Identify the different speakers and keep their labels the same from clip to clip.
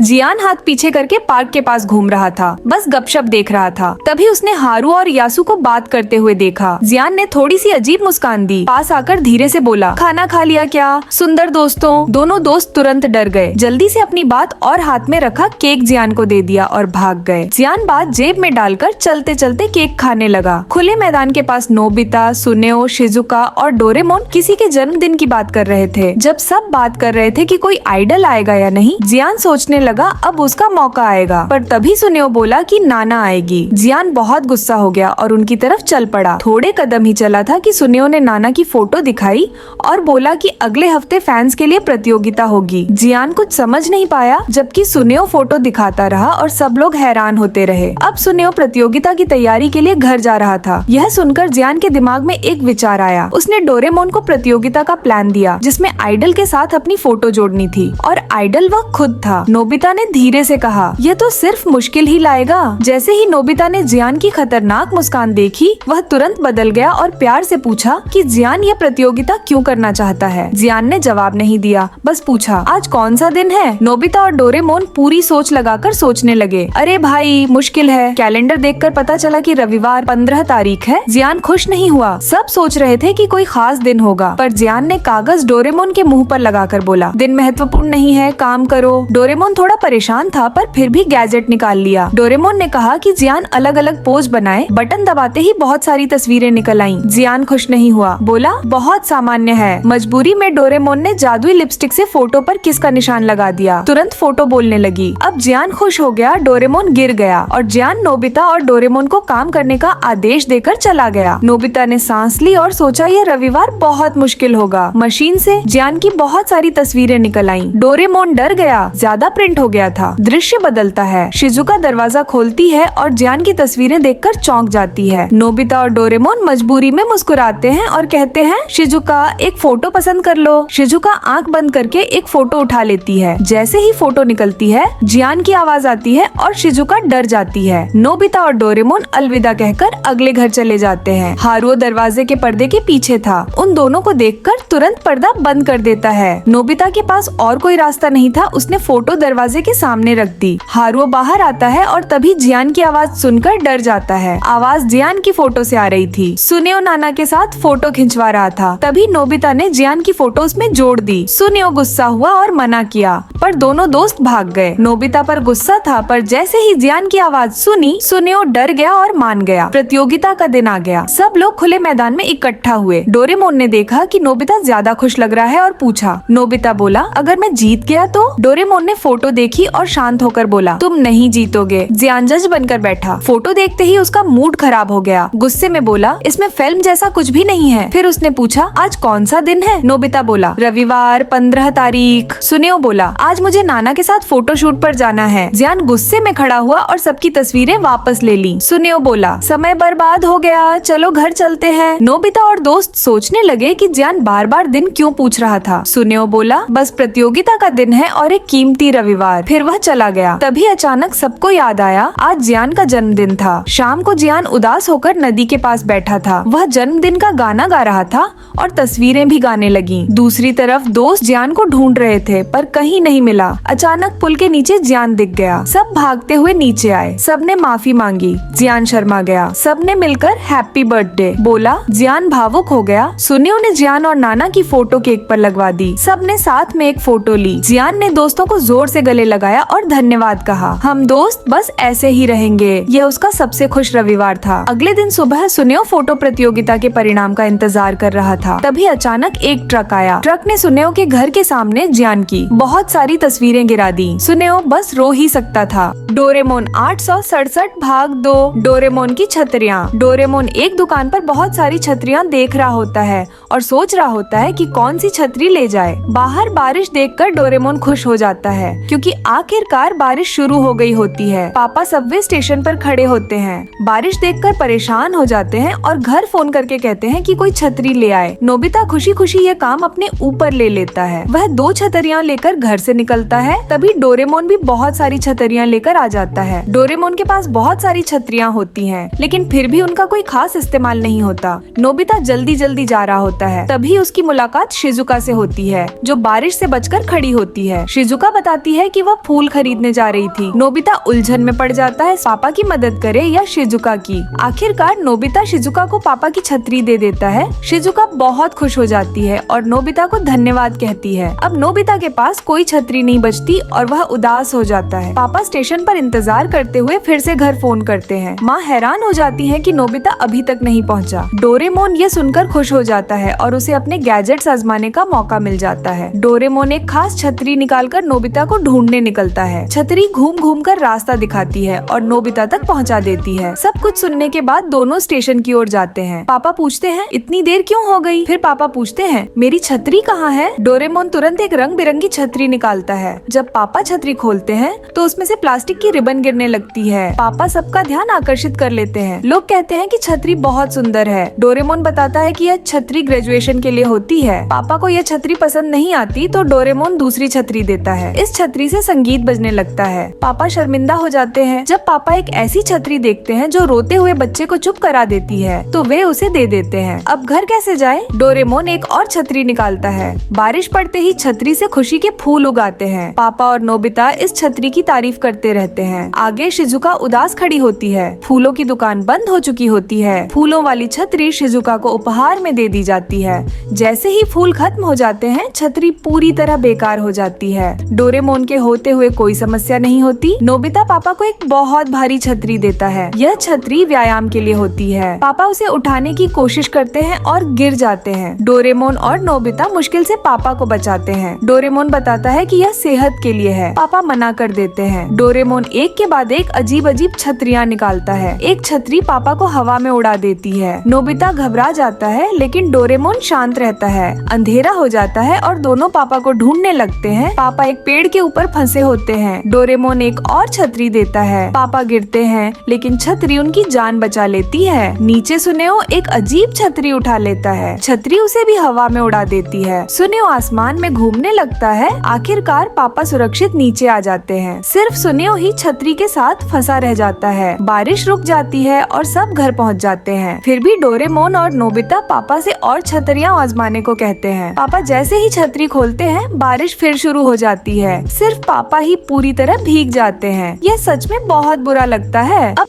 Speaker 1: जियान हाथ पीछे करके पार्क के पास घूम रहा था, बस गपशप देख रहा था। तभी उसने हारू और यासु को बात करते हुए देखा। जियान ने थोड़ी सी अजीब मुस्कान दी, पास आकर धीरे से बोला, खाना खा लिया क्या? सुंदर दोस्तों। दोनों दोस्त तुरंत डर गए, जल्दी से अपनी बात और हाथ में रखा केक जियान को दे दिया और भाग गए। जियान बात जेब में डालकर चलते चलते केक खाने लगा। खुले मैदान के पास नोबिता, सुनेओ, शिजुका और डोरेमोन किसी के जन्मदिन की बात कर रहे थे। जब सब बात कर रहे थे कि कोई आइडल आएगा या नहीं, जियान सोचने लगा अब उसका मौका आएगा। पर तभी सुनेओ बोला कि नाना आएगी। जियान बहुत गुस्सा हो गया और उनकी तरफ चल पड़ा। थोड़े कदम ही चला था कि सुनेओ ने नाना की फोटो दिखाई और बोला कि अगले हफ्ते फैंस के लिए प्रतियोगिता होगी। जियान कुछ समझ नहीं पाया, जबकि सुनेओ फोटो दिखाता रहा और सब लोग हैरान होते रहे। अब सुनेओ प्रतियोगिता की तैयारी के लिए घर जा रहा था। यह सुनकर जियान के दिमाग में एक विचार आया। उसने डोरेमोन को प्रतियोगिता का प्लान दिया, जिसमें आइडल के साथ अपनी फोटो जोड़नी थी और आइडल वह खुद था। नोबिता ने धीरे से कहा, यह तो सिर्फ मुश्किल ही लाएगा। जैसे ही नोबिता ने जियान की खतरनाक मुस्कान देखी, वह तुरंत बदल गया और प्यार से पूछा कि जियान यह प्रतियोगिता क्यों करना चाहता है। जियान ने जवाब नहीं दिया, बस पूछा, आज कौन सा दिन है? नोबिता और डोरेमोन पूरी सोच लगाकर सोचने लगे। अरे भाई, मुश्किल है। कैलेंडर देखकर पता चला कि रविवार 15 तारीख है। जियान खुश नहीं हुआ। सब सोच रहे थे कि कोई खास दिन होगा, पर जियान ने कागज डोरेमोन के मुंह पर लगाकर बोला, दिन महत्वपूर्ण नहीं है, काम करो। डोरेमोन थोड़ा परेशान था, पर फिर भी गैजेट निकाल लिया। डोरेमोन ने कहा कि जियान अलग अलग पोज बनाए। बटन दबाते ही बहुत सारी तस्वीरें निकल आईं। जियान खुश नहीं हुआ, बोला, बहुत सामान्य है। मजबूरी में डोरेमोन ने जादुई लिपस्टिक से फोटो पर किस का निशान लगा दिया। तुरंत फोटो बोलने लगी। अब जियान खुश हो गया, डोरेमोन गिर गया और जियान नोबिता और डोरेमोन को काम करने का आदेश देकर चला गया। नोबिता ने सांस ली और सोचा यह रविवार बहुत मुश्किल होगा। मशीन से जियान की बहुत सारी तस्वीरें निकल आईं। डोरेमोन डर गया, ज्यादा प्रिंट हो गया था। दृश्य बदलता है। शिजुका दरवाजा खोलती है और जियान की तस्वीरें देखकर चौंक जाती है। नोबिता और डोरेमोन मजबूरी में मुस्कुराते हैं और कहते हैं, शिजुका एक फोटो पसंद कर लो। शिजुका आंख बंद करके एक फोटो उठा लेती है। जैसे ही फोटो निकलती है, जियान की आवाज आती है और शिजुका डर जाती है। नोबिता और डोरेमोन अलविदा कहकर अगले घर चले जाते हैं। हारुओ दरवाजे के पर्दे के पीछे था। उन दोनों को देखकर तुरंत पर्दा बंद कर देता है। नोबिता के पास और कोई रास्ता नहीं था, उसने फोटो दरवाजे के सामने रख दी। हारुओ बाहर आता है और तभी जियान की आवाज सुनकर डर जाता है। आवाज जियान की फोटो से आ रही थी। सुनेओ नाना के साथ फोटो खिंचवा रहा था। तभी नोबिता ने जियान की फोटो उसमें जोड़ दी। सुनेओ गुस्सा हुआ और मना किया, पर दोनों दोस्त भाग गए। नोबिता पर गुस्सा था, पर जैसे ही जियान की आवाज सुनी, सुनेओ डर गया और मान गया। प्रतियोगिता का दिन आ गया। सब लोग खुले मैदान में इकट्ठा हुए। डोरेमोन ने देखा कि नोबिता ज्यादा खुश लग रहा है और पूछा। नोबिता बोला, अगर मैं जीत गया तो? डोरेमोन ने फोटो देखी और शांत होकर बोला, तुम नहीं जीतोगे। जियान जज बनकर बैठा। फोटो देखते ही उसका मूड खराब हो गया। गुस्से में बोला, इसमें फिल्म जैसा कुछ भी नहीं है। फिर उसने पूछा, आज कौन सा दिन है? नोबिता बोला, रविवार 15 तारीख। सुनेओ बोला, आज मुझे नाना के साथ फोटो शूट पर जाना है। जियान गुस्से में खड़ा हुआ और सबकी तस्वीरें वापस ले ली। सुनेओ बोला, समय बर्बाद हो गया, चलो घर चलते हैं। नोबिता और दोस्त सोचने लगे कि जियान बार बार दिन क्यों पूछ रहा था। सुनेओ बोला, बस प्रतियोगिता का दिन है और एक कीमती रविवार। फिर वह चला गया। तभी अचानक सबको याद आया, आज जियान का जन्मदिन था। शाम को जियान उदास होकर नदी के पास बैठा था। वह जन्मदिन का गाना गा रहा था और तस्वीरें भी गाने लगी। दूसरी तरफ दोस्त जियान को ढूंढ रहे थे, पर कहीं नहीं मिला। अचानक पुल के नीचे जियान दिख गया। सब भागते हुए नीचे आए। सबने माफी मांगी। जियान शर्मा गया। सबने मिलकर हैप्पी बर्थडे बोला। जियान भावुक हो गया। सुनेओ ने जियान और नाना की फोटो केक पर लगवा दी। सबने साथ में एक फोटो ली। जियान ने दोस्तों को जोर से गले लगाया और धन्यवाद कहा। हम दोस्त बस ऐसे ही रहेंगे। यह उसका सबसे खुश रविवार था। अगले दिन सुबह सुनेओ फोटो प्रतियोगिता के परिणाम का इंतजार कर रहा था। तभी अचानक एक ट्रक आया। ट्रक ने सुनेओ के घर के सामने जियान की बहुत सारी तस्वीरें गिरा दी। सुनेओ बस रो ही सकता था। डोरेमोन 867 भाग 2। डोरेमोन की छतरियाँ। डोरेमोन एक दुकान पर बहुत सारी छतरियाँ देख रहा होता है और सोच रहा होता है कि कौन सी छतरी ले जाए। बाहर बारिश देखकर डोरेमोन खुश हो जाता है, क्योंकि आखिरकार बारिश शुरू हो गई होती है। पापा सबवे स्टेशन पर खड़े होते हैं। बारिश देखकर परेशान हो जाते हैं और घर फोन करके कहते हैं कि कोई छतरी ले आए। नोबिता खुशी खुशी ये काम अपने ऊपर ले लेता है। वह 2 छतरियाँ लेकर घर से निकलता है। तभी डोरेमोन भी बहुत सारी छतरियाँ लेकर आ जाता है। डोरेमोन के पास बहुत सारी छतरियाँ होती हैं, लेकिन फिर भी उनका कोई खास इस्तेमाल नहीं होता। नोबिता जल्दी जल्दी जा रहा होता है। तभी उसकी मुलाकात शिजुका से होती है, जो बारिश से बचकर खड़ी होती है। शिजुका बताती है कि वह फूल खरीदने जा रही थी। नोबिता उलझन में पड़ जाता है, पापा की मदद करे या शिजुका की। आखिरकार नोबिता शिजुका को पापा की छतरी दे देता है। शिजुका बहुत खुश हो जाती है और नोबिता को धन्यवाद कहती है। अब नोबिता के पास कोई छतरी नहीं बचती और वह उदास हो जाता है। पापा स्टेशन पर इंतजार करते हुए फिर से घर फोन करते हैं। माँ हैरान हो जाती है कि नोबिता अभी तक नहीं पहुँचा। डोरेमोन ये सुनकर खुश हो जाता है और उसे अपने गैजेट्स आजमाने का मौका मिल जाता है। डोरेमोन एक खास छतरी निकालकर नोबिता को ढूंढने निकलता है। छतरी घूम घूम कर रास्ता दिखाती है और नोबिता तक पहुँचा देती है। सब कुछ सुनने के बाद दोनों स्टेशन की ओर जाते हैं। पापा पूछते हैं इतनी देर क्यों हो गई? फिर पापा पूछते हैं मेरी छतरी कहाँ है? डोरेमोन तुरंत एक रंग बिरंगी छतरी निकालता है। जब पापा छतरी खोलते हैं तो उसमें से प्लास्टिक की रिबन गिरने लगती है। पापा सबका ध्यान आकर्षित कर लेते हैं। लोग कहते हैं कि छतरी बहुत सुंदर है। डोरेमोन बताता है कि यह छतरी ग्रेजुएशन के लिए होती है। पापा को यह छतरी पसंद नहीं आती तो डोरेमोन दूसरी छतरी देता है। इस छतरी से संगीत बजने लगता है। पापा शर्मिंदा हो जाते हैं जब पापा एक ऐसी छतरी देखते हैं जो रोते हुए बच्चे को चुप करा देती है, तो वे उसे दे देते हैं। अब घर कैसे जाए? डोरेमोन एक और छतरी निकालता है। बारिश पड़ते ही छतरी से खुशी के फूल उगाते हैं। पापा और नोबिता इस छतरी की तारीफ करते रहते हैं। आगे शिजुका उदास खड़ी होती है। फूलों की दुकान बंद हो चुकी होती है। फूलों वाली छतरी शिजुका को उपहार में दे दी जाती है। जैसे ही फूल खत्म हो जाते हैं छतरी पूरी तरह बेकार हो जाती है। डोरेमोन के होते हुए कोई समस्या नहीं होती। नोबिता पापा को एक बहुत भारी छतरी देता है। यह छतरी व्यायाम के लिए होती है। पापा उसे उठाने की कोशिश करते हैं और गिर जाते हैं। डोरेमोन और नोबिता मुश्किल से पापा को बचाते हैं। डोरेमोन बताता है कि यह सेहत के लिए है। पापा मना कर देते हैं। डोरेमोन एक के बाद एक अजीब अजीब छतरियाँ निकालता है। एक छतरी पापा को हवा में उड़ा देती है। नोबिता घबरा जाता है लेकिन डोरेमोन शांत रहता है। अंधेरा हो जाता है और दोनों पापा को ढूंढने लगते हैं। पापा एक पेड़ के ऊपर फंसे होते हैं। डोरेमोन एक और छतरी देता है। पापा गिरते हैं लेकिन छतरी उनकी जान बचा लेती है। नीचे सुनेओ एक अजीब छतरी उठा लेता है। छतरी उसे भी हवा में उड़ा देती है। सुनेओ आसमान में घूमने लगता है। आखिरकार पापा सुरक्षित नीचे आ जाते हैं। सिर्फ सुनेओ ही छतरी के साथ फंसा रह जाता है। बारिश रुक जाती है और सब घर पहुंच जाते हैं। फिर भी डोरेमोन और नोबिता पापा से और छतरियां आजमाने को कहते हैं। पापा जैसे ही छतरी खोलते हैं बारिश फिर शुरू हो जाती है। सिर्फ पापा ही पूरी तरह भीग जाते हैं। यह सच में बहुत बुरा लगता है। अब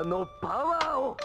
Speaker 2: のパワーを